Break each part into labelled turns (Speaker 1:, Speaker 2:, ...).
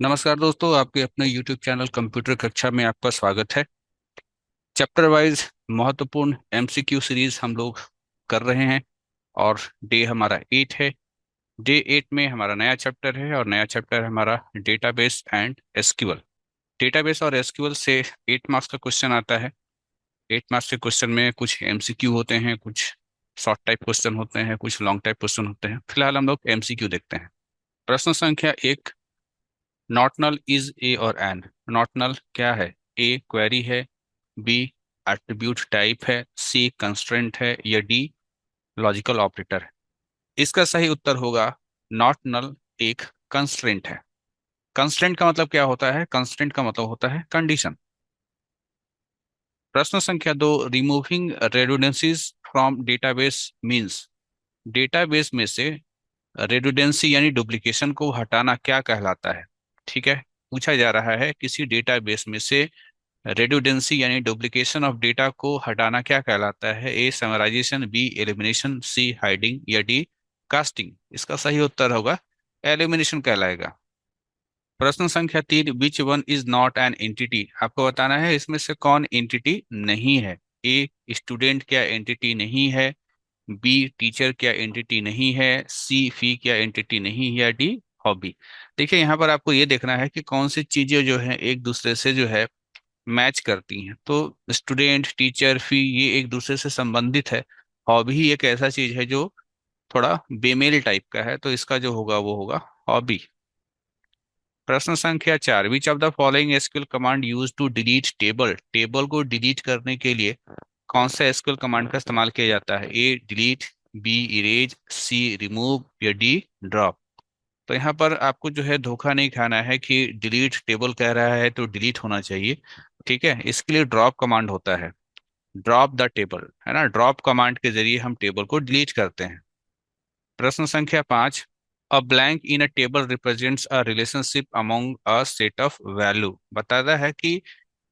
Speaker 1: नमस्कार दोस्तों, आपके अपने YouTube चैनल कंप्यूटर कक्षा में आपका स्वागत है। चैप्टर वाइज महत्वपूर्ण MCQ सीरीज हम लोग कर रहे हैं और डे हमारा 8 है। डे 8 में हमारा नया चैप्टर है और नया चैप्टर है हमारा डेटाबेस एंड एसक्यूएल। डेटाबेस और एसक्यूएल से 8 मार्क्स का क्वेश्चन आता है। 8 मार्क्स के क्वेश्चन में कुछ MCQ होते हैं, कुछ शॉर्ट टाइप क्वेश्चन होते हैं, कुछ लॉन्ग टाइप क्वेश्चन होते हैं। फिलहाल हम लोग MCQ देखते हैं। प्रश्न संख्या 1, नॉट नल इज ए और एन। नॉट नल क्या है? ए क्वेरी है, बी एट्रीब्यूट टाइप है, सी कंस्ट्रेंट है, या डी लॉजिकल ऑपरेटर है। इसका सही उत्तर होगा नॉट नल एक कंस्ट्रेंट है। कंस्ट्रेंट का मतलब क्या होता है? कंस्ट्रेंट का मतलब होता है कंडीशन। प्रश्न संख्या 2, removing redundancies from database means. Database में से रेडुडेंसी यानी डुप्लीकेशन को हटाना क्या कहलाता है? ठीक है, पूछा जा रहा है किसी डेटाबेस में से रेडुडेंसी यानी डुप्लीकेशन ऑफ डेटा को हटाना क्या कहलाता है? ए समराइजेशन, बी एलिमिनेशन, सी हाइडिंग, या डी कास्टिंग। इसका सही उत्तर होगा एलिमिनेशन कहलाएगा। प्रश्न संख्या 3, which one is not an entity. आपको बताना है इसमें से कौन एंटिटी नहीं है। ए स्टूडेंट क्या एंटिटी नहीं है, बी टीचर क्या एंटिटी नहीं है, सी फी क्या एंटिटी नहीं है, या डी हॉबी। देखिए यहाँ पर आपको ये देखना है कि कौन सी चीजें जो है एक दूसरे से जो है मैच करती हैं। तो स्टूडेंट, टीचर, फी ये एक दूसरे से संबंधित है। हॉबी ही एक ऐसा चीज है जो थोड़ा बेमेल टाइप का है, तो इसका जो होगा वो होगा हॉबी। प्रश्न संख्या 4, which of the following SQL command use to delete table. Table को डिलीट करने के लिए कौन सा एसक्यूएल कमांड का इस्तेमाल किया जाता है? A delete, B erase, C remove, या डी ड्रॉप। तो यहाँ पर आपको जो है धोखा नहीं खाना है कि डिलीट टेबल कह रहा है तो डिलीट होना चाहिए। ठीक है, इसके लिए ड्रॉप कमांड होता है। ड्रॉप द टेबल है ना, ड्रॉप कमांड के जरिए हम टेबल को डिलीट करते हैं। प्रश्न संख्या 5, a blank in a table represents a relationship among a set of value. बताता है कि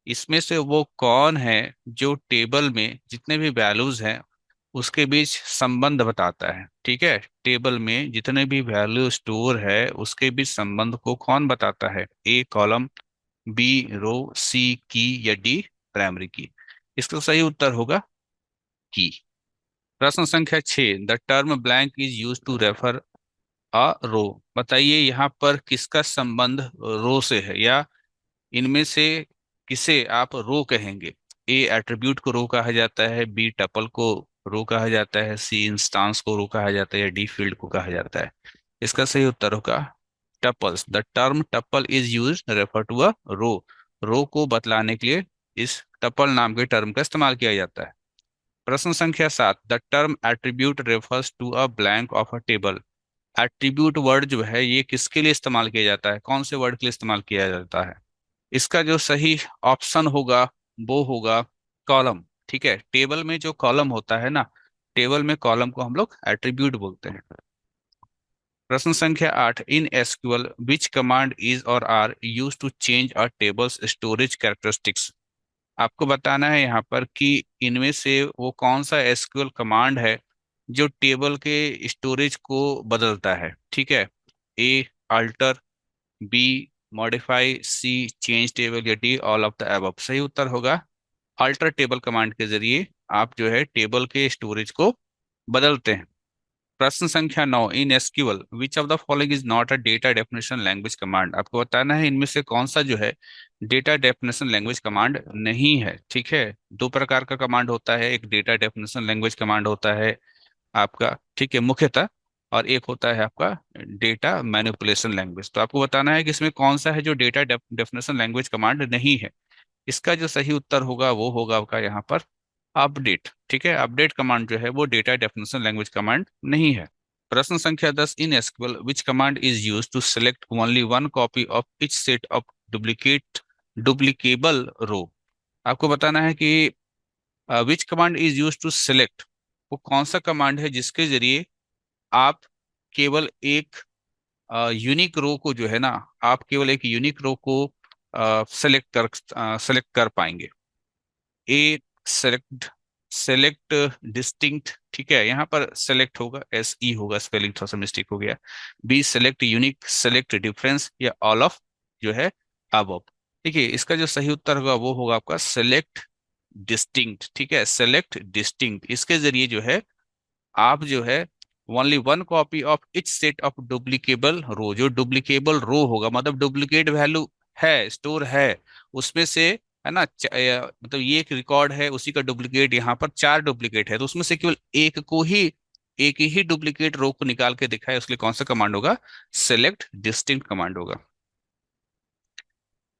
Speaker 1: इसमें से वो कौन है जो टेबल में जितने भी वैल्यूज हैं उसके बीच संबंध बताता है। ठीक है, टेबल में जितने भी वैल्यू स्टोर है उसके बीच संबंध को कौन बताता है? ए कॉलम, बी रो, सी की, या डी प्राइमरी की। इसका सही उत्तर होगा की। प्रश्न संख्या 6, the term blank is use to refer a row. बताइए यहाँ पर किसका संबंध रो से है, या इनमें से किसे आप रो कहेंगे? ए एट्रीब्यूट को रो कहा जाता है, बी टपल को रो कहा जाता है, सी इंस्टांस को रो कहा जाता है, या डी फील्ड को कहा जाता है। इसका सही उत्तर होगा tuples. The term tuple is use refer to a row. Row को बतलाने के लिए इस टपल नाम के टर्म का इस्तेमाल किया जाता है। प्रश्न संख्या 7, the term attribute refers to a blank of a table. Attribute word जो है ये किसके लिए इस्तेमाल किया जाता है? कौन से वर्ड के लिए इस्तेमाल किया जाता है? इसका जो सही ऑप्शन होगा वो होगा कॉलम। ठीक है, टेबल में जो कॉलम होता है ना, टेबल में कॉलम को हम लोग एट्रीब्यूट बोलते हैं। प्रश्न संख्या 8, in SQL which command is or are use to change a tables storage characteristics. आपको बताना है यहाँ पर कि इनमें से वो कौन सा एसक्यूएल कमांड है जो टेबल के स्टोरेज को बदलता है। ठीक है, ए अल्टर, बी मॉडिफाई, सी चेंज टेबल, या D all of the above. सही उत्तर होगा अल्टर टेबल कमांड के जरिए आप जो है टेबल के स्टोरेज को बदलते हैं। प्रश्न संख्या 9, इन SQL which of the following is not a data definition language command. आपको बताना है इनमें से कौन सा जो है डेटा डेफिनेशन लैंग्वेज कमांड नहीं है। ठीक है, दो प्रकार का कमांड होता है, एक डेटा डेफिनेशन लैंग्वेज कमांड होता है आपका, ठीक है, मुख्यतः, और एक होता है आपका डेटा मैनिपुलेशन लैंग्वेज। तो आपको बताना है कि इसमें कौन सा है जो डेटा डेफिनेशन लैंग्वेज कमांड नहीं है। इसका जो सही उत्तर होगा वो होगा आपका यहाँ पर अपडेट। ठीक है, अपडेट कमांड जो है वो डेटा डेफिनेशन लैंग्वेज कमांड नहीं है। प्रश्न संख्या 10, in SQL which command is use to select only one copy of each set of duplicate duplicable row. आपको बताना है कि which command is use to select, वो कौन सा कमांड है जिसके जरिए आप केवल एक यूनिक रो को जो है ना, आप केवल एक यूनिक रो को सेलेक्ट कर पाएंगे। ए सेलेक्ट, सेलेक्ट डिस्टिंक्ट, ठीक है, यहाँ पर सेलेक्ट होगा, एस ई होगा, स्पेलिंग थोड़ा सा मिस्टेक हो गया। B select unique, select difference, या ऑल ऑफ जो है अब। देखिए इसका जो सही उत्तर होगा वो होगा आपका सेलेक्ट डिस्टिंक्ट। ठीक है, सेलेक्ट डिस्टिंक्ट, इसके जरिए जो है आप जो है only one copy of each set of duplicable row, जो डुप्लीकेबल रो होगा मतलब डुप्लीकेट वैल्यू है स्टोर है उसमें से, है ना, मतलब ये एक रिकॉर्ड है उसी का डुप्लीकेट, यहाँ पर चार डुप्लीकेट है तो उसमें से केवल एक ही डुप्लीकेट रो को निकाल के दिखाए, उसके लिए कौन सा कमांड होगा? सेलेक्ट डिस्टिंक्ट कमांड होगा।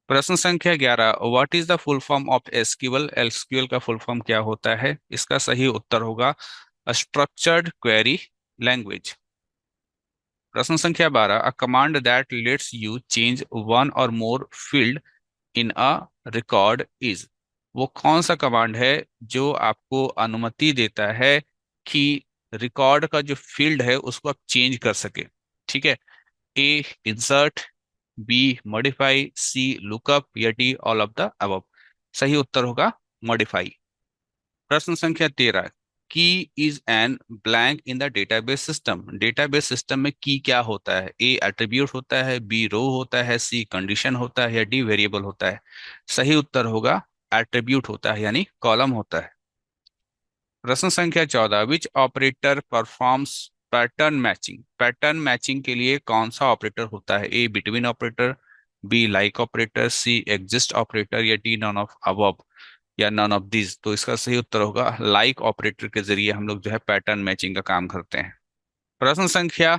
Speaker 1: प्रश्न संख्या 11, what is the full form of SQL? SQL का फुल फॉर्म क्या होता है? इसका सही उत्तर होगा स्ट्रक्चर्ड क्वेरी लैंग्वेज। प्रश्न संख्या 12, a command that lets you change one or more field in a record is, वो कौन सा कमांड है जो आपको अनुमति देता है कि रिकॉर्ड का जो फील्ड है उसको आप चेंज कर सके? ठीक है, ए इंसर्ट, बी मॉडिफाई, सी लुकअप या D all of the above. सही उत्तर होगा मॉडिफाई। प्रश्न संख्या 13, की is an blank in the database system? Database system में की क्या होता है? ए एट्रीब्यूट होता है, बी रो होता है, सी कंडीशन होता है या डी वेरिएबल होता है? सही उत्तर होगा एट्रीब्यूट होता है यानी कॉलम होता है। प्रश्न संख्या 14, which operator performs pattern matching? Pattern matching के लिए कौन सा ऑपरेटर होता है? A between operator, B like operator, C exist operator या डी नॉन ऑफ अबव या नॉन ऑफ दिस? तो इसका सही उत्तर होगा लाइक ऑपरेटर के जरिए हम लोग जो है पैटर्न मैचिंग का काम करते हैं। प्रश्न संख्या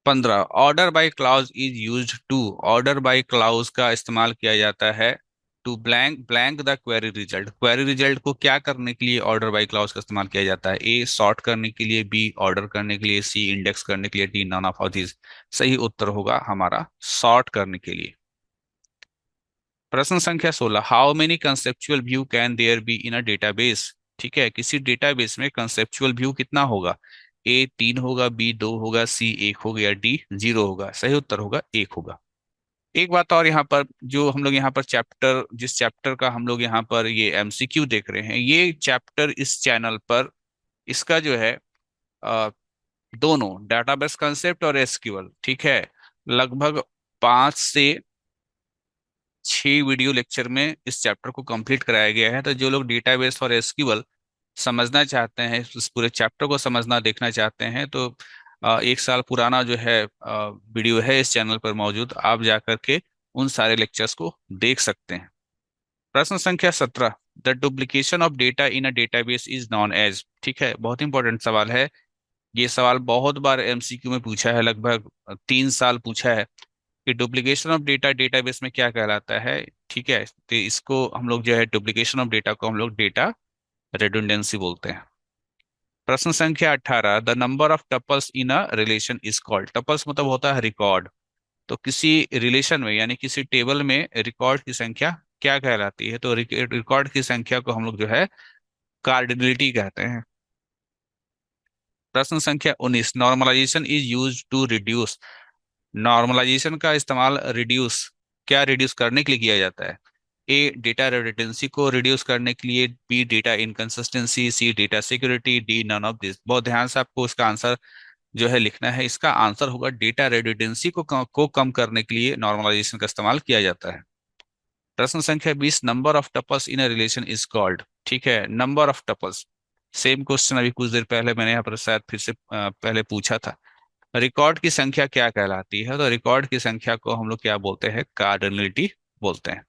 Speaker 1: 15, order by clause is used to? Order by clause का इस्तेमाल किया जाता है to blank blank the query result. Query result को क्या करने के लिए ऑर्डर बाय क्लाउज का इस्तेमाल किया जाता है? ए सॉर्ट करने के लिए, बी ऑर्डर करने के लिए, सी इंडेक्स करने के लिए, डी नॉन ऑफ दिस। सही उत्तर होगा हमारा सॉर्ट करने के लिए। प्रश्न संख्या 16, how many conceptual view can there be in a database? ठीक है, किसी डेटाबेस में कंसेप्चुअल व्यू कितना होगा? ए 3 होगा, बी 2 होगा, सी 1 होगा या डी 0 होगा? सही उत्तर होगा 1 होगा। एक बात और यहाँ पर, जो हम लोग यहाँ पर चैप्टर, जिस चैप्टर का हम लोग यहाँ पर ये एमसीक्यू देख रहे हैं, ये चैप्टर इस चैनल पर इसका जो है अ, दोनों डाटाबेस कंसेप्ट और एसक्यूएल, ठीक है, लगभग 5 से 6 वीडियो लेक्चर में इस चैप्टर को कंप्लीट कराया गया है। तो जो लोग डेटाबेस और एसक्यूएल समझना चाहते हैं, इस पूरे चैप्टर को समझना देखना चाहते हैं, तो 1 साल पुराना जो है वीडियो है इस चैनल पर मौजूद, आप जा करके उन सारे लेक्चर्स को देख सकते हैं। प्रश्न संख्या 17, the duplication of data in a database is known as? ठीक है, बहुत इंपॉर्टेंट सवाल है। ये सवाल बहुत बार एमसीक्यू में पूछा है, लगभग 3 साल पूछा है कि डुप्लीकेशन ऑफ डेटा डेटाबेस में क्या कहलाता है। ठीक है, तो इसको हम लोग जो है डुप्लीकेशन ऑफ डेटा को हम लोग डेटा रेडुंडेंसी बोलते हैं। प्रश्न संख्या 18, the number of tuples in a relation is called? Tuples मतलब होता है रिकॉर्ड, तो किसी रिलेशन में यानी किसी टेबल में रिकॉर्ड की संख्या क्या कहलाती है? तो रिकॉर्ड की संख्या को हम लोग जो है कार्डिनलिटी कहते हैं। प्रश्न संख्या 19, normalization is use to reduce? Normalization का इस्तेमाल रिड्यूस, क्या रिड्यूस करने के लिए किया जाता है? ए डेटा रिडंडेंसी को रिड्यूस करने के लिए, B data inconsistency, C data security, D none of this. बहुत ध्यान से आपको इसका आंसर जो है लिखना है। इसका आंसर होगा डेटा रिडंडेंसी को कम करने के लिए नॉर्मलाइजेशन का इस्तेमाल किया जाता है। प्रश्न संख्या 20, number of tuples in a relation is called? ठीक है, number of tuples, same question अभी कुछ देर पहले मैंने यहाँ पर शायद फिर से पहले पूछा था। रिकॉर्ड की संख्या क्या कहलाती है? तो रिकॉर्ड की संख्या को हम लोग क्या बोलते हैं? कार्डिनलिटी बोलते हैं।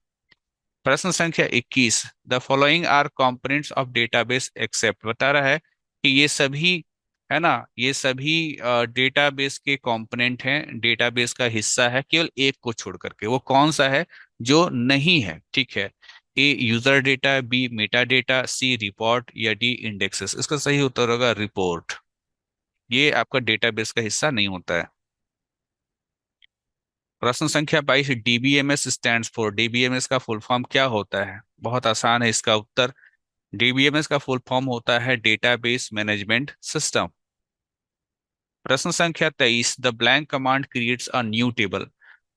Speaker 1: प्रश्न संख्या 21, the following are components of database except, बता रहा है कि ये सभी, है ना, ये सभी डेटाबेस के कंपोनेंट हैं, डेटाबेस का हिस्सा है, केवल एक को छोड़ करके। वो कौन सा है जो नहीं है? ठीक है, A user data, B meta data, C report या डी इंडेक्सेस। इसका सही उत्तर होगा रिपोर्ट। ये आपका डेटाबेस का हिस्सा नहीं होता है। प्रश्न संख्या 22, डीबीएमएस स्टैंड्स फॉर? डीबीएमएस का फुल फॉर्म क्या होता है? बहुत आसान है इसका उत्तर। डीबीएमएस का फुल फॉर्म होता है डेटाबेस मैनेजमेंट सिस्टम। प्रश्न संख्या 23, the blank command creates a new table?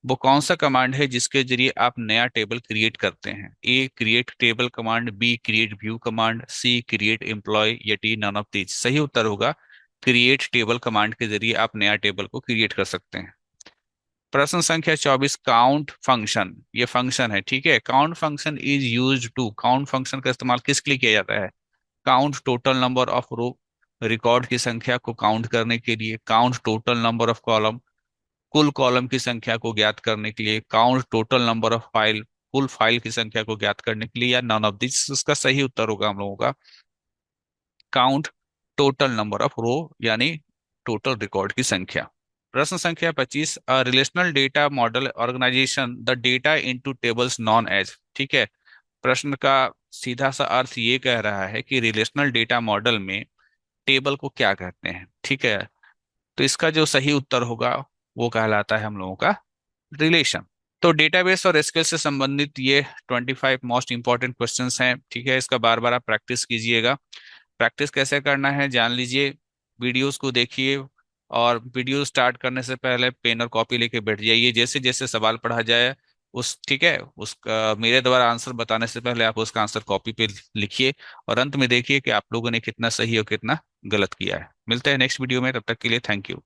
Speaker 1: वो कौन सा कमांड है जिसके जरिए आप नया टेबल क्रिएट करते हैं? A create table command, B create view command, C create employ या डी नन ऑफ दीज। सही उत्तर होगा क्रिएट टेबल कमांड के जरिए आप नया टेबल को क्रिएट कर सकते हैं। प्रश्न संख्या 24, काउंट फंक्शन, ये फंक्शन है, ठीक है। Count function is use to, count function का इस्तेमाल किसके लिए किया जाता है? Count total number of row, record की संख्या को काउंट करने के लिए। Count total number of column, कुल कॉलम की संख्या को ज्ञात करने के लिए। Count total number of file, कुल फाइल की संख्या को ज्ञात करने के लिए, या नॉन ऑफ दिस। इसका सही उत्तर होगा हम लोगों का count total number of row, यानी टोटल रिकॉर्ड की संख्या। प्रश्न संख्या 25, relational data model organization the data into tables known as, ठीक है। प्रश्न का सीधा सा अर्थ ये कह रहा है कि रिलेशनल डेटा मॉडल में टेबल को क्या कहते हैं, ठीक है। तो इसका जो सही उत्तर होगा वो कहलाता है हम लोगों का रिलेशन। तो डेटाबेस और एसक्यूएल से संबंधित ये 25 मोस्ट इंपॉर्टेंट क्वेश्चंस हैं, ठीक है। इसका बार बार आप प्रैक्टिस कीजिएगा। प्रैक्टिस कैसे करना है जान लीजिए, वीडियोस को देखिए, और वीडियो स्टार्ट करने से पहले पेन और कॉपी लेके बैठ जाइए। जैसे जैसे सवाल पढ़ा जाए उस, ठीक है, उसका मेरे द्वारा आंसर बताने से पहले आप उसका आंसर कॉपी पे लिखिए, और अंत में देखिए कि आप लोगों ने कितना सही और कितना गलत किया है। मिलते हैं नेक्स्ट वीडियो में, तब तक के लिए थैंक यू।